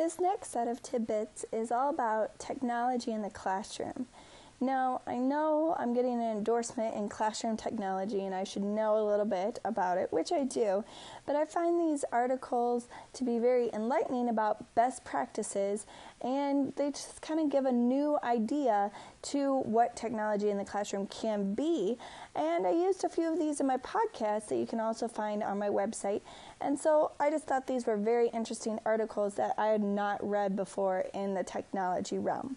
This next set of tidbits is all about technology in the classroom. Now, I know I'm getting an endorsement in classroom technology and I should know a little bit about it, which I do, but I find these articles to be very enlightening about best practices, and they just kind of give a new idea to what technology in the classroom can be. And I used a few of these in my podcast that you can also find on my website, and so I just thought these were very interesting articles that I had not read before in the technology realm.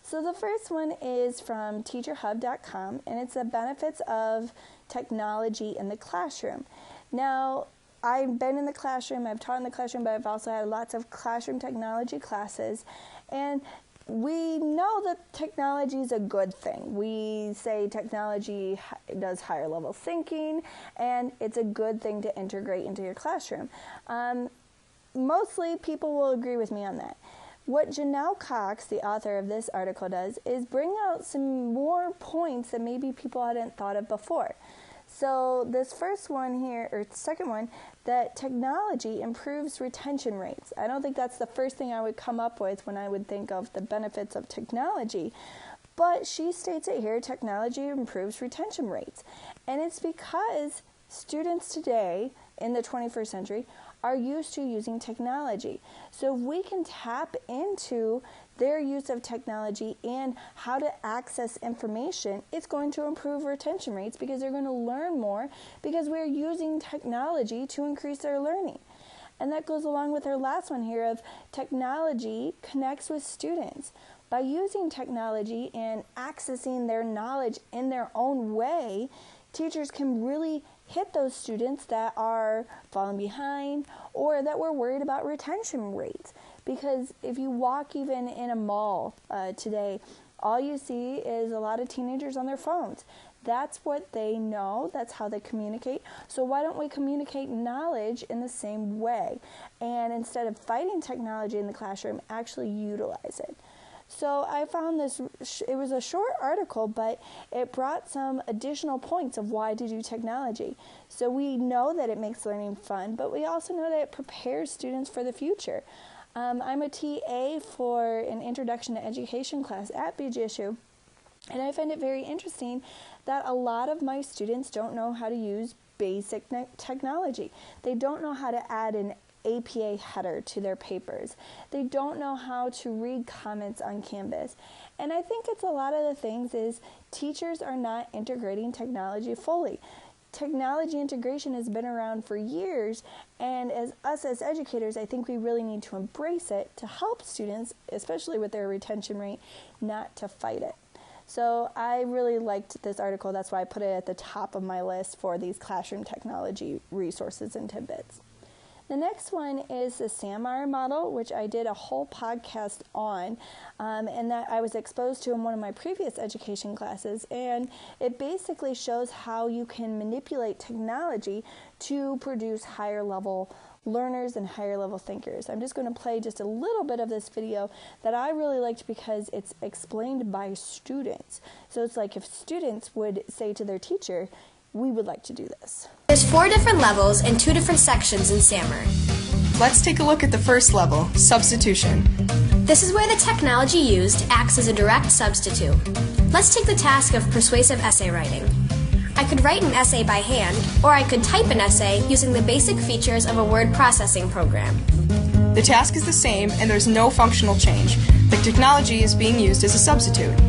So the first one is from teacherhub.com, and it's the benefits of technology in the classroom. Now, I've been in the classroom, I've taught in the classroom, but I've also had lots of classroom technology classes, and we know that technology is a good thing. We say technology does higher level thinking, and it's a good thing to integrate into your classroom. Mostly people will agree with me on that. What Janelle Cox, the author of this article, does is bring out some more points that maybe people hadn't thought of before. So this first one here, or second one, that technology improves retention rates. I don't think that's the first thing I would come up with when I would think of the benefits of technology. But she states it here, technology improves retention rates. And it's because students today, in the 21st century, are used to using technology. So if we can tap into their use of technology and how to access information, it's going to improve retention rates because they're going to learn more because we're using technology to increase their learning. And that goes along with our last one here of technology connects with students. By using technology and accessing their knowledge in their own way, teachers can really hit those students that are falling behind or that we're worried about retention rates. Because if you walk even in a mall today, all you see is a lot of teenagers on their phones. That's what they know. That's how they communicate. So why don't we communicate knowledge in the same way? And instead of fighting technology in the classroom, actually utilize it. So I found this, it was a short article, but it brought some additional points of why to do technology. So we know that it makes learning fun, but we also know that it prepares students for the future. I'm a TA for an Introduction to Education class at BGSU, and I find it very interesting that a lot of my students don't know how to use basic technology. They don't know how to add an APA header to their papers. They don't know how to read comments on Canvas. And I think it's a lot of the things is teachers are not integrating technology fully. Technology integration has been around for years, and as us as educators, I think we really need to embrace it to help students, especially with their retention rate, not to fight it. So I really liked this article. That's why I put it at the top of my list for these classroom technology resources and tidbits. The next one is the SAMR model, which I did a whole podcast on, and that I was exposed to in one of my previous education classes. And it basically shows how you can manipulate technology to produce higher level learners and higher level thinkers. I'm just going to play just a little bit of this video that I really liked because it's explained by students. So it's like if students would say to their teacher, we would like to do this. There's 4 different levels and 2 different sections in SAMR. Let's take a look at the first level, substitution. This is where the technology used acts as a direct substitute. Let's take the task of persuasive essay writing. I could write an essay by hand, or I could type an essay using the basic features of a word processing program. The task is the same and there's no functional change. The technology is being used as a substitute.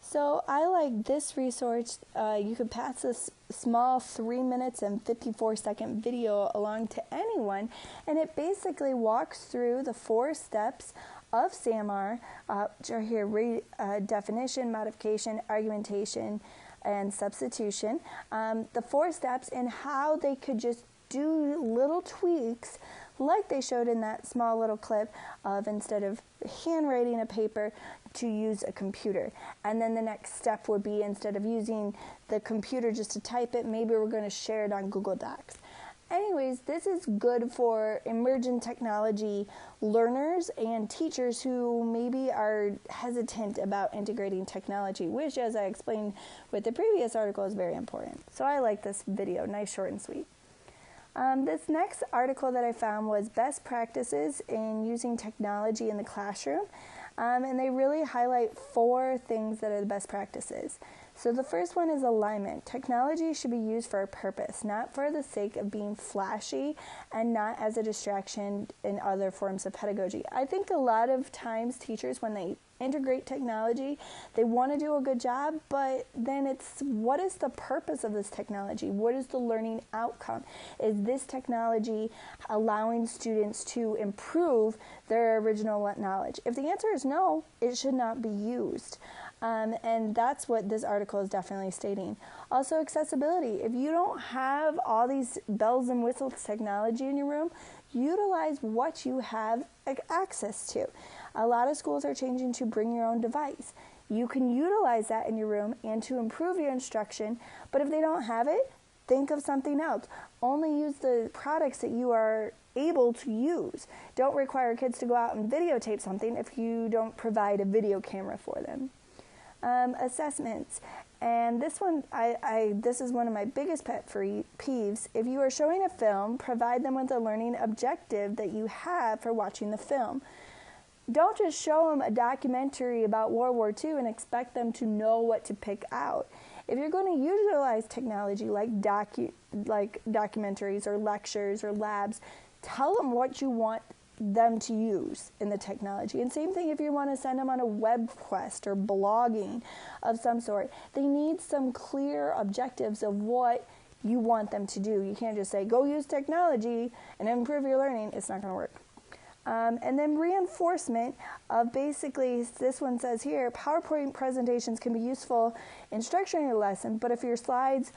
So I like this resource. You could pass this small 3 minutes and 54-second video along to anyone, and it basically walks through the 4 steps of SAMR, which are here, definition, modification, argumentation, and substitution. The 4 steps and how they could just do little tweaks like they showed in that small little clip of instead of handwriting a paper, to use a computer. And then the next step would be instead of using the computer just to type it, maybe we're going to share it on Google Docs. Anyways, this is good for emergent technology learners and teachers who maybe are hesitant about integrating technology, which, as I explained with the previous article, is very important. So I like this video, nice, short, and sweet. This next article that I found was best practices in using technology in the classroom, and they really highlight 4 things that are the best practices. So the first one is alignment. Technology should be used for a purpose, not for the sake of being flashy and not as a distraction in other forms of pedagogy. I think a lot of times teachers, when they integrate technology, they want to do a good job, but then it's, what is the purpose of this technology? What is the learning outcome? Is this technology allowing students to improve their original knowledge? If the answer is no, it should not be used. And that's what this article is definitely stating. Also, accessibility. If you don't have all these bells and whistles technology in your room, utilize what you have access to. A lot of schools are changing to bring your own device. You can utilize that in your room and to improve your instruction, but if they don't have it, think of something else. Only use the products that you are able to use. Don't require kids to go out and videotape something if you don't provide a video camera for them. Assessments. And this one, this is one of my biggest pet peeves. If you are showing a film, provide them with a learning objective that you have for watching the film. Don't just show them a documentary about World War II and expect them to know what to pick out. If you're going to utilize technology like documentaries or lectures or labs, tell them what you want them to use in the technology. And same thing if you want to send them on a web quest or blogging of some sort. They need some clear objectives of what you want them to do. You can't just say, go use technology and improve your learning. It's not going to work. And then reinforcement of basically, this one says here, PowerPoint presentations can be useful in structuring your lesson, but if your slides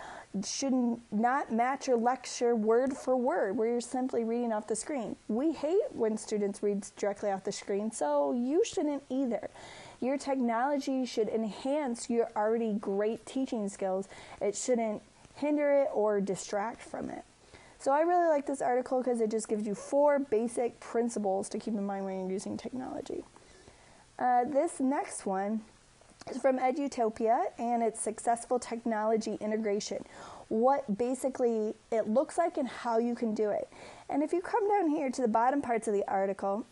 should not match your lecture word for word, where you're simply reading off the screen. We hate when students read directly off the screen, so you shouldn't either. Your technology should enhance your already great teaching skills. It shouldn't hinder it or distract from it. So I really like this article because it just gives you 4 basic principles to keep in mind when you're using technology. This next one is from Edutopia, and it's successful technology integration. What basically it looks like and how you can do it. And if you come down here to the bottom parts of the article,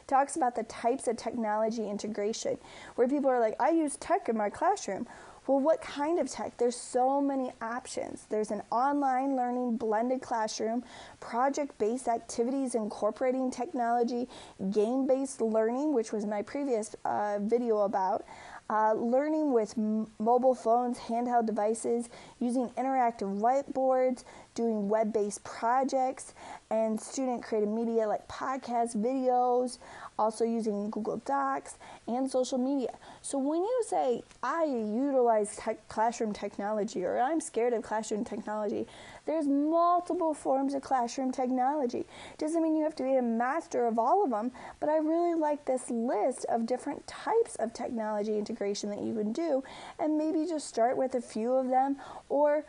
talks about the types of technology integration, where people are like, I use tech in my classroom. Well, what kind of tech? There's so many options. There's an online learning blended classroom, project-based activities incorporating technology, game-based learning, which was my previous video about, learning with mobile phones, handheld devices, using interactive whiteboards, doing web-based projects, and student-created media like podcasts, videos, also using Google Docs, and social media. So when you say, I utilize classroom technology, or I'm scared of classroom technology, there's multiple forms of classroom technology. Doesn't mean you have to be a master of all of them, but I really like this list of different types of technology integration that you can do, and maybe just start with a few of them, or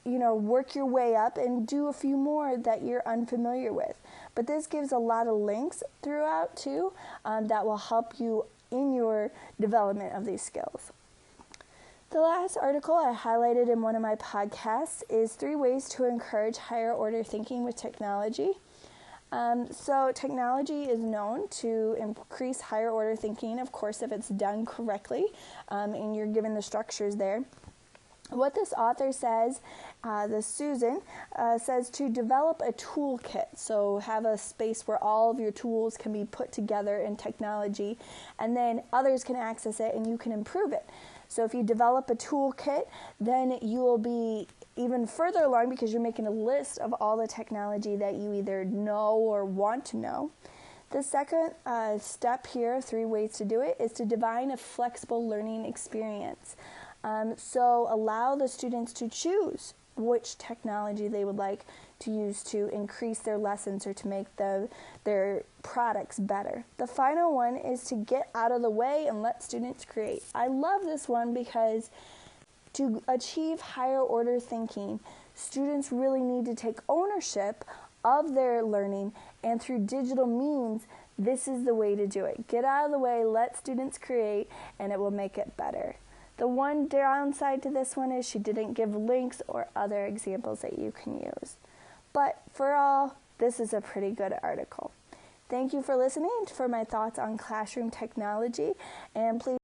work your way up and do a few more that you're unfamiliar with. But this gives a lot of links throughout too that will help you in your development of these skills. The last article I highlighted in one of my podcasts is 3 ways to encourage higher order thinking with technology. So technology is known to increase higher order thinking, of course, if it's done correctly and you're given the structures there. What this author says, Susan, says to develop a toolkit. So have a space where all of your tools can be put together in technology, and then others can access it and you can improve it. So if you develop a toolkit, then you will be even further along because you're making a list of all the technology that you either know or want to know. The second step here, 3 ways to do it, is to define a flexible learning experience. So allow the students to choose which technology they would like to use to increase their lessons or to make their products better. The final one is to get out of the way and let students create. I love this one because to achieve higher order thinking, students really need to take ownership of their learning, and through digital means, this is the way to do it. Get out of the way, let students create, and it will make it better. The one downside to this one is she didn't give links or other examples that you can use. But for all, this is a pretty good article. Thank you for listening for my thoughts on classroom technology, and please